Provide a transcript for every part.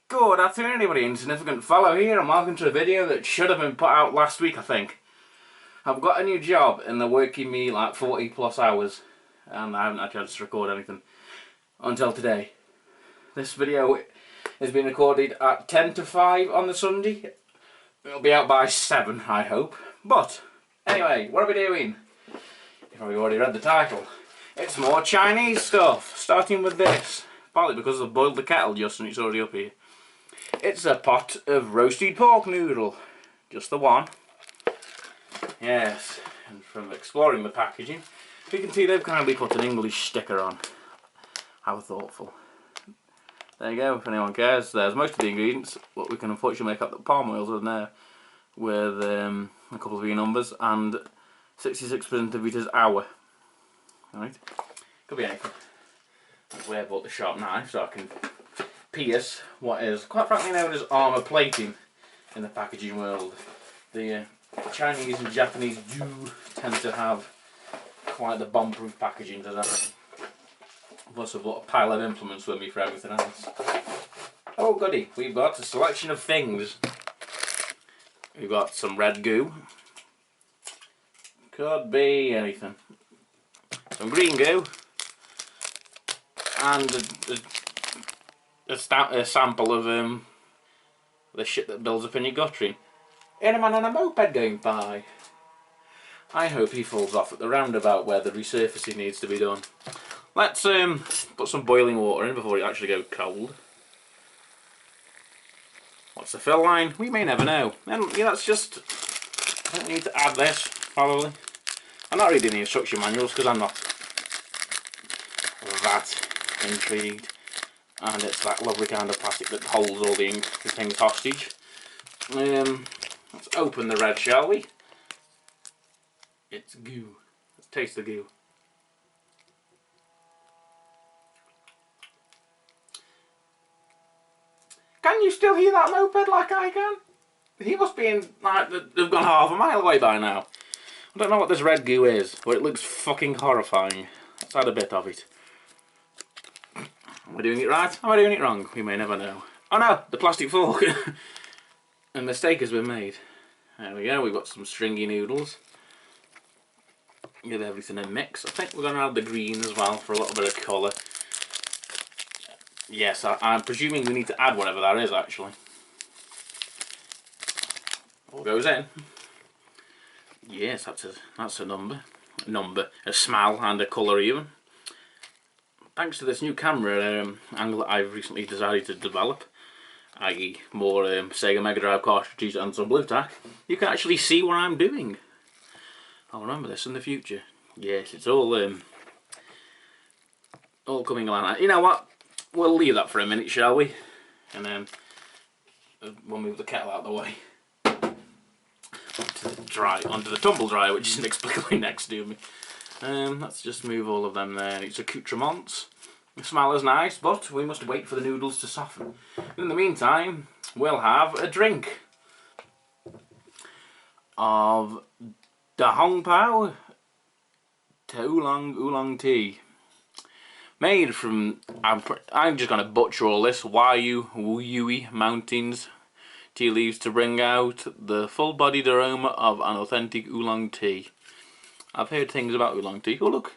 Good afternoon anybody, Insignificant Fellow here, and welcome to a video that should have been put out last week, I think. I've got a new job and they're working me like 40 plus hours and I haven't had a chance to record anything until today. This video is being recorded at 10 to 5 on the Sunday. It'll be out by 7, I hope. But anyway, what are we doing? You've probably already read the title. It's more Chinese stuff, starting with this. Partly because I've boiled the kettle just and it's already up here. It's a pot of roasted pork noodle. Just the one. Yes, and from exploring the packaging, you can see they've kindly put an English sticker on. How thoughtful. There you go, if anyone cares. There's most of the ingredients, but we can unfortunately make up the palm oils in there with a couple of E numbers and 66% of it is hour. Alright, could be anything. That's why I bought the sharp knife, so I can pierce what is quite frankly known as armour plating in the packaging world. The Chinese and Japanese do tend to have quite the bomb-proof packaging to that. Plus I've bought a pile of implements with me for everything else. Oh goody, we've got a selection of things. We've got some red goo. Could be anything. Some green goo. And a sample of the shit that builds up in your guttering. And a man on a moped going by. I hope he falls off at the roundabout where the resurfacing needs to be done. Let's put some boiling water in before it actually goes cold. What's the fill line? We may never know. And yeah, that's just... I don't need to add this, probably. I'm not reading the instruction manuals because I'm not that intrigued. And it's that lovely kind of plastic that holds all the things hostage. Let's open the red, shall we? It's goo. Let's taste the goo. Can you still hear that moped like I can? He must be in, like, they've gone half a mile away by now. I don't know what this red goo is, but it looks fucking horrifying. Let's add a bit of it. Am I doing it right? Am I doing it wrong? We may never know. Oh no, the plastic fork. A mistake has been made. There we go, we've got some stringy noodles. Give everything a mix. I think we're going to add the green as well for a little bit of colour. Yes, I'm presuming we need to add whatever that is actually. All goes in. Yes, that's a number. A smell and a colour even. Thanks to this new camera angle that I've recently decided to develop, i.e. more Sega Mega Drive cartridges and some blue tack, you can actually see what I'm doing. I'll remember this in the future. Yes, it's all coming along. You know what? We'll leave that for a minute, shall we? And then we'll move the kettle out of the way. Onto the tumble dryer, which is inexplicably next to me. Let's just move all of them there. It's accoutrements. The smell is nice, but we must wait for the noodles to soften. In the meantime, we'll have a drink of Da Hong Pao Oolong tea. Made from, I'm just going to butcher all this, Wuyui Mountains tea leaves to bring out the full-bodied aroma of an authentic oolong tea. I've heard things about oolong tea. Oh look,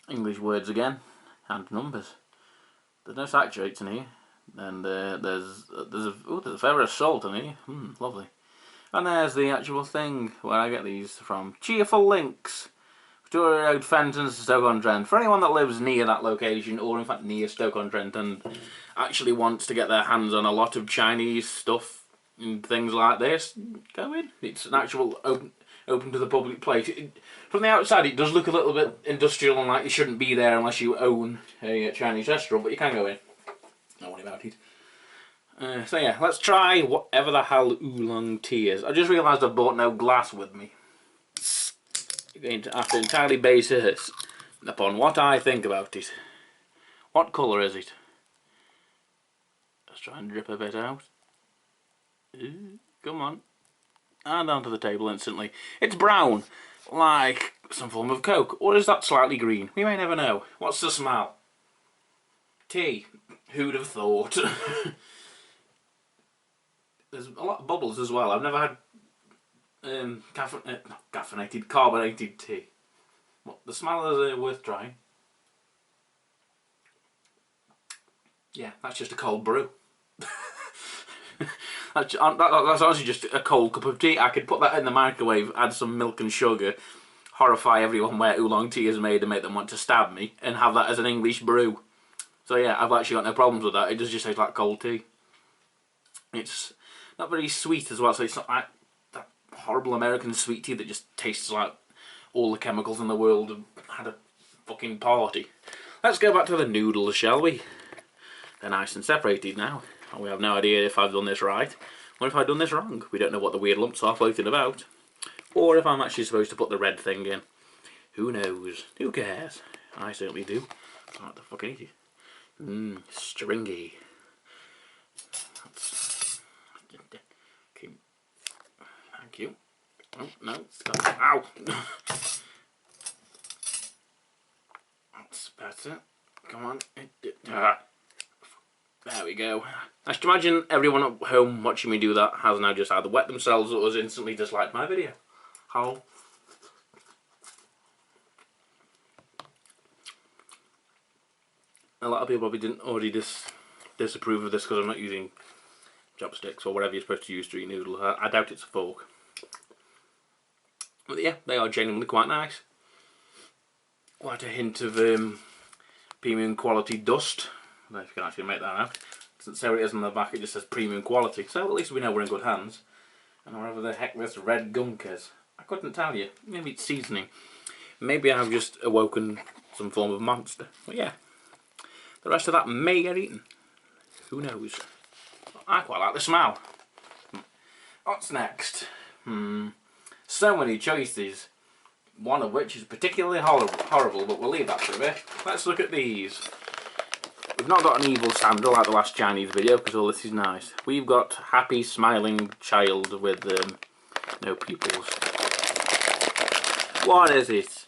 English words again, and numbers. There's no saturates in here, and there's a fair bit of salt in here. Lovely. And there's the actual thing where I get these from. Cheerful Links, Victoria Road, Fenton, Stoke-on-Trent. For anyone that lives near that location, or in fact near Stoke-on-Trent, and actually wants to get their hands on a lot of Chinese stuff and things like this, go in. It's an actual open to the public place. From the outside it does look a little bit industrial and like you shouldn't be there unless you own a Chinese restaurant, but you can go in. Don't worry about it. So yeah, let's try whatever the hell oolong tea is. I just realised I've bought no glass with me. You're going to have to entirely base this upon what I think about it. What colour is it? Let's try and drip a bit out. Come on. And onto the table instantly. It's brown, like some form of Coke. Or is that slightly green? We may never know. What's the smell? Tea. Who'd have thought? There's a lot of bubbles as well. I've never had caffeinated, carbonated tea. What, the smell is worth trying. Yeah, that's just a cold brew. That's honestly just a cold cup of tea. I could put that in the microwave, add some milk and sugar, horrify everyone where oolong tea is made and make them want to stab me, and have that as an English brew. So yeah, I've actually got no problems with that. It does just taste like cold tea. It's not very sweet as well, so it's not like that horrible American sweet tea that just tastes like all the chemicals in the world have had a fucking party. Let's go back to the noodles, shall we? They're nice and separated now. We have no idea if I've done this right, or if I've done this wrong. We don't know what the weird lumps are floating about, or if I'm actually supposed to put the red thing in. Who knows? Who cares? I certainly do. I like to fucking eat it. Mmm, stringy. Thank you. Oh, no, it's got... Ow! That's better. Come on. There we go. I should imagine everyone at home watching me do that has now just either wet themselves or has instantly disliked my video. How? A lot of people probably didn't already disapprove of this because I'm not using chopsticks or whatever you're supposed to use to eat noodles. I doubt it's a fork. But yeah, they are genuinely quite nice. Quite a hint of premium quality dust. I don't know if you can actually make that out. It doesn't say what it is on the back, it just says premium quality. So at least we know we're in good hands. And whatever the heck this red gunk is, I couldn't tell you. Maybe it's seasoning. Maybe I've just awoken some form of monster. But yeah, the rest of that may get eaten. Who knows? I quite like the smell. What's next? So many choices. One of which is particularly horrible, but we'll leave that for a bit. Let's look at these. We've not got an evil Sandra like the last Chinese video, because all this is nice. We've got happy, smiling child with no pupils. What is it?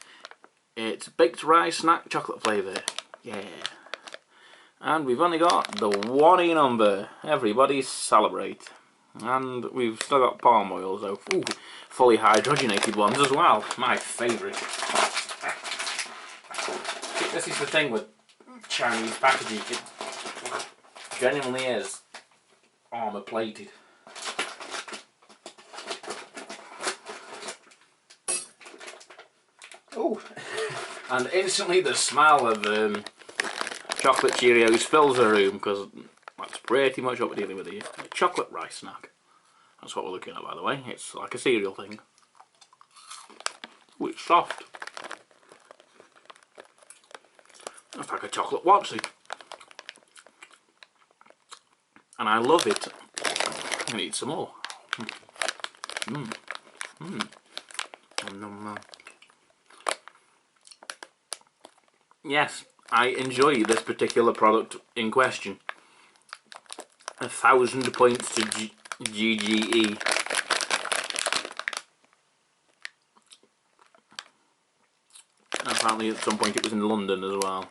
It's baked rice snack chocolate flavour. Yeah. And we've only got the 1E number. Everybody celebrate. And we've still got palm oil, so ooh, fully hydrogenated ones as well. My favourite. This is the thing with Chinese packaging. It genuinely is armour plated. Oh, and instantly the smell of chocolate Cheerios fills the room, because that's pretty much what we're dealing with here. A chocolate rice snack. That's what we're looking at, by the way. It's like a cereal thing. Oh, it's soft. It's like a chocolate Wapsie. And I love it. I'm going to eat some more. Yes, I enjoy this particular product in question. 1,000 points to GGE. Apparently at some point it was in London as well.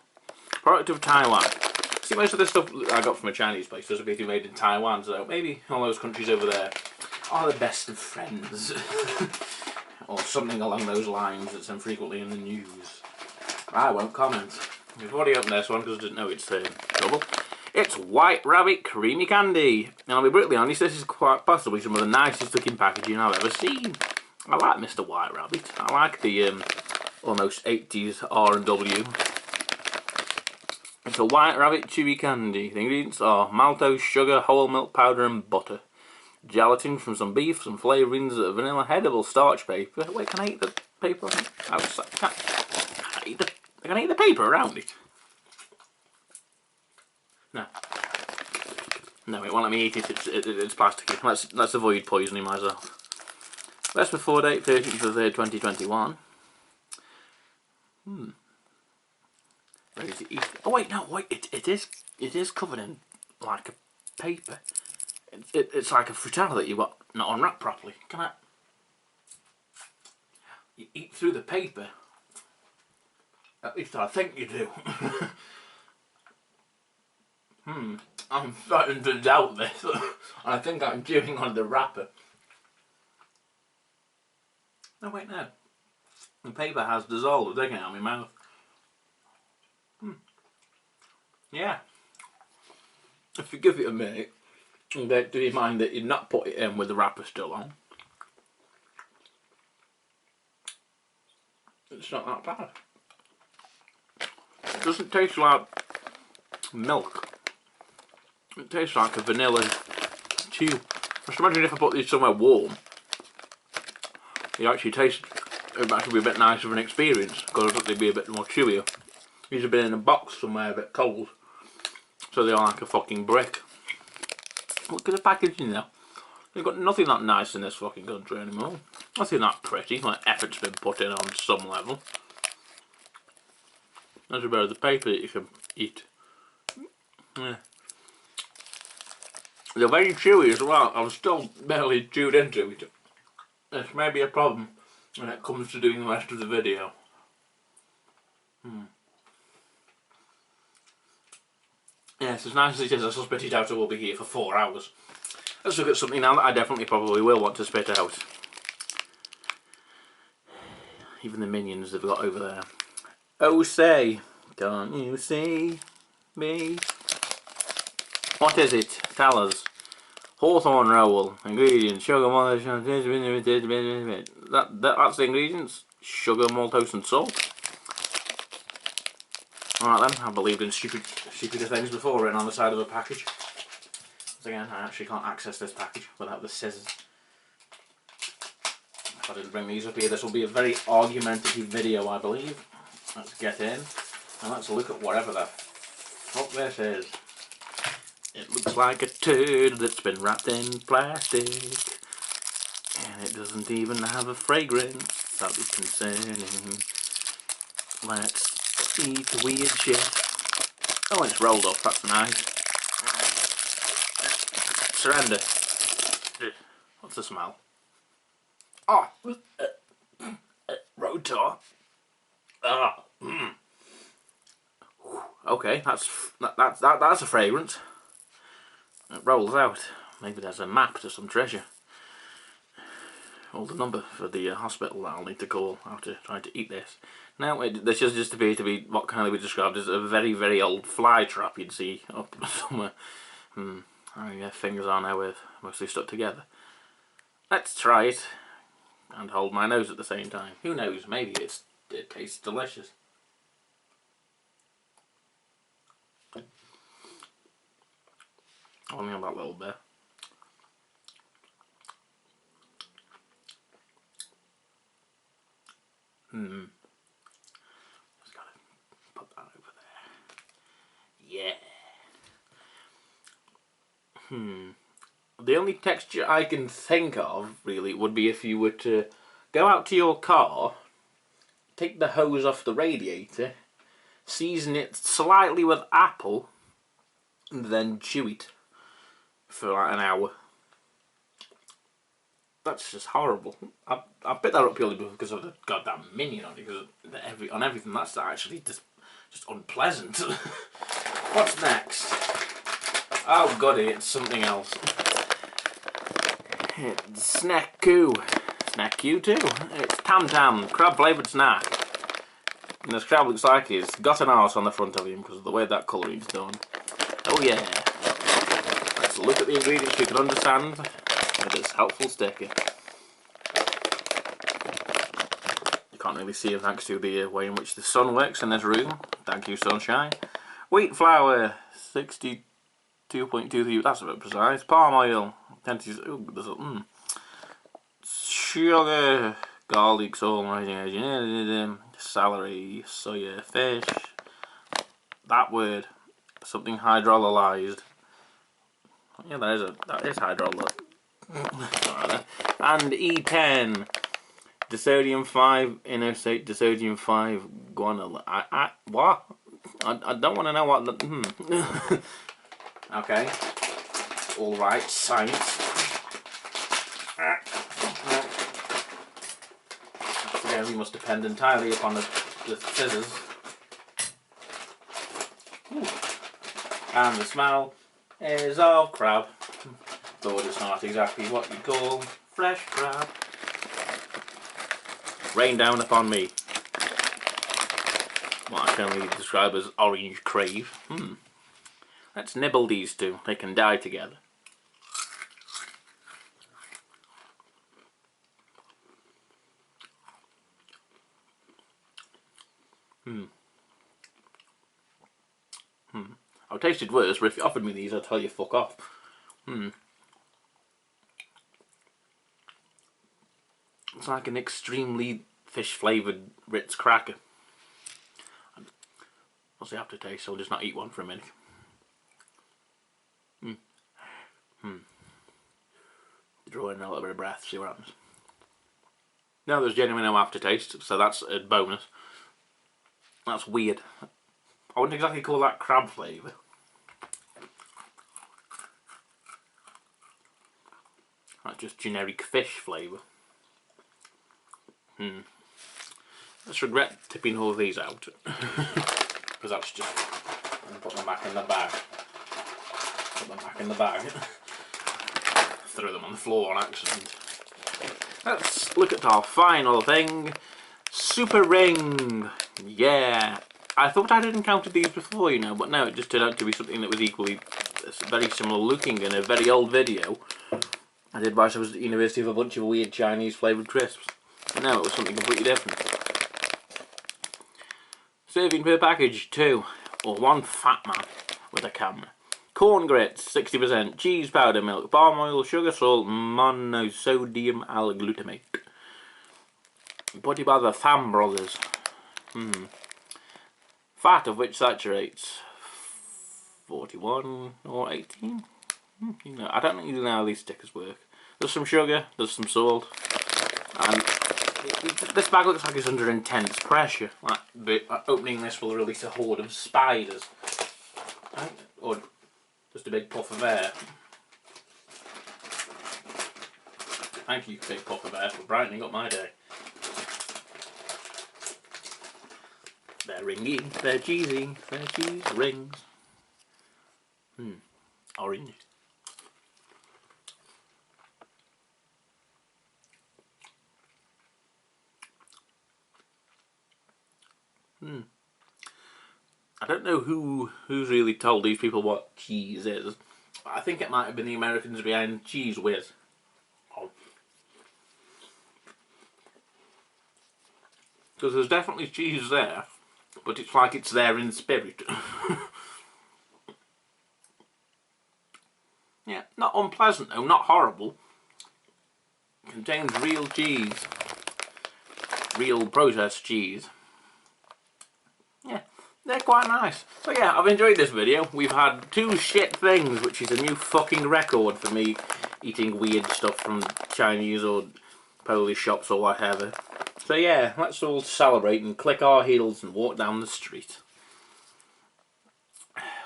Product of Taiwan. See, most of the stuff I got from a Chinese place was basically made in Taiwan, so maybe all those countries over there are the best of friends. Or something along those lines that's infrequently in the news. I won't comment. We've already opened this one because I didn't know it's trouble. It's White Rabbit Creamy Candy. And I'll be brutally honest, this is quite possibly some of the nicest looking packaging I've ever seen. I like Mr. White Rabbit. I like the almost 80s R&W. It's a White Rabbit chewy candy. The ingredients are maltose, sugar, whole milk powder and butter. Gelatin from some beef, some flavourings, vanilla, edible starch paper. Wait, can I eat the paper outside? Can I eat the paper around it? No. No, it won't let me eat it. It's plasticky. Let's avoid poisoning myself. Best before date, 13th of the 3rd, 2021. Ready to eat. Oh wait, no, wait. It is covered in like a paper. It's like a frittata that you've got not unwrapped properly. Can I? You eat through the paper. At least I think you do. I'm starting to doubt this. I think I'm chewing on the wrapper. No, wait, no. The paper has dissolved. Taking it out of my mouth. Yeah. If you give it a minute, do you mind that you not put it in with the wrapper still on? It's not that bad. It doesn't taste like milk. It tastes like a vanilla chew. Just imagine if I put these somewhere warm. You actually taste, it would actually be a bit nicer of an experience because they'd be a bit more chewier. These have been in a box somewhere a bit cold, so they are like a fucking brick. Look at the packaging now. They've got nothing that nice in this fucking country anymore. Nothing that pretty, like effort's been put in on some level. That's about the paper that you can eat. Yeah. They're very chewy as well. I'm still barely chewed into it. This may be a problem when it comes to doing the rest of the video. Yes, as nice as it is, I shall spit it out. I will be here for 4 hours. Let's look at something now that I definitely probably will want to spit out. Even the minions they've got over there. Oh say, can't you see me? What is it? Tell us. Hawthorn roll. Ingredients: sugar, maltose, that's the ingredients. Sugar, maltose, and salt. Alright then, I've believed in stupider things before written on the side of a package. Once again, I actually can't access this package without the scissors. If I didn't bring these up here, this will be a very argumentative video, I believe. Let's get in and let's look at whatever the fuck this is. It looks like a turd that's been wrapped in plastic, and it doesn't even have a fragrance. That is concerning. Let's eat the weird shit. Oh, it's rolled up. That's nice. Surrender. What's the smell? Oh, Rotor. Ah. Okay, that's a fragrance. It rolls out. Maybe there's a map to some treasure. Or the number for the hospital that I'll need to call after trying to eat this. Now, this just appears to be what can only be described as a very, very old fly trap you'd see up somewhere. My fingers are now mostly stuck together. Let's try it and hold my nose at the same time. Who knows? Maybe it tastes delicious. Only on that little bit. Just gotta put that over there. Yeah. The only texture I can think of, really, would be if you were to go out to your car, take the hose off the radiator, season it slightly with apple, and then chew it for like an hour. That's just horrible. I picked that up purely because of the goddamn minion on it, because on everything that's actually just unpleasant. What's next? Oh goody, it's something else. It's snack Q too. It's Tam Tam, crab flavoured snack. And this crab looks like he's got an arse on the front of him because of the way that colouring's done. Oh yeah. Let's look at the ingredients we can understand with this helpful sticker. You can't really see it thanks to the way in which the sun works in this room. Thank you, sunshine. Wheat flour, 62.23, that's a bit precise. Palm oil, sugar, garlic, salt, celery, soya, fish. That word, something hydrolyzed. Yeah, that is hydrolyzed. And E10, disodium 5 inosate, disodium 5 guanyl. What? I don't want to know what the. Okay. All right, science. Again, we must depend entirely upon the scissors. Ooh. And the smell is of crab, though it's not exactly what you call fresh crab. Rain down upon me. What I can only describe as orange crave. Let's nibble these two. They can die together. I've tasted worse, but if you offered me these, I'd tell you fuck off. It's like an extremely fish flavoured Ritz cracker. What's the aftertaste? So I'll just not eat one for a minute. Draw in a little bit of breath, see what happens. No, there's genuinely no aftertaste, so that's a bonus. That's weird. I wouldn't exactly call that crab flavour. That's just generic fish flavour. Let's regret tipping all of these out. Because that's just... I'm going to put them back in the bag. Put them back in the bag. Throw them on the floor on accident. Let's look at our final thing. Super ring. Yeah. I thought I'd encountered these before, you know, but no, it just turned out to be something that was equally very similar looking in a very old video I did whilst I was at university of a bunch of weird Chinese flavoured crisps. And now it was something completely different. Serving per package, 2. Or 1 fat man with a camera. Corn grits, 60%. Cheese powder milk. Palm oil, sugar, salt, monosodium L-glutamate. Put by the Tham brothers. Fat of which saturates 41 or 18. You know, I don't really know how these stickers work. There's some sugar, there's some salt, and this bag looks like it's under intense pressure. But opening this will release a horde of spiders, right? Or just a big puff of air. Thank you, big puff of air, for brightening up my day. They're ringy, they're cheesy, they're cheese rings. Orange. I don't know who's really told these people what cheese is. I think it might have been the Americans behind Cheese Whiz. Because there's definitely cheese there, but it's like it's there in spirit. Yeah, not unpleasant though, not horrible. Contains real cheese. Real processed cheese. Yeah, they're quite nice. So yeah, I've enjoyed this video. We've had 2 shit things, which is a new fucking record for me eating weird stuff from Chinese or Polish shops or whatever. So yeah, let's all celebrate and click our heels and walk down the street.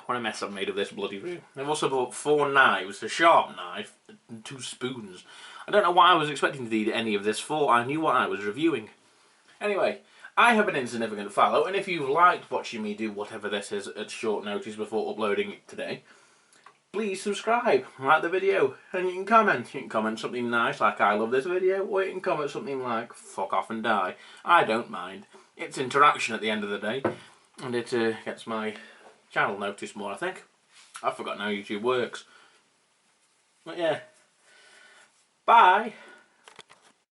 What a mess I've made of this bloody room. I've also bought 4 knives, a sharp knife, and 2 spoons. I don't know why I was expecting to need any of this for. I knew what I was reviewing. Anyway, I have an insignificant fallow, and if you've liked watching me do whatever this is at short notice before uploading it today, please subscribe, like the video, and you can comment. You can comment something nice like I love this video, or you can comment something like fuck off and die. I don't mind. It's interaction at the end of the day, and it gets my channel noticed more, I think. I've forgotten how YouTube works. But yeah. Bye!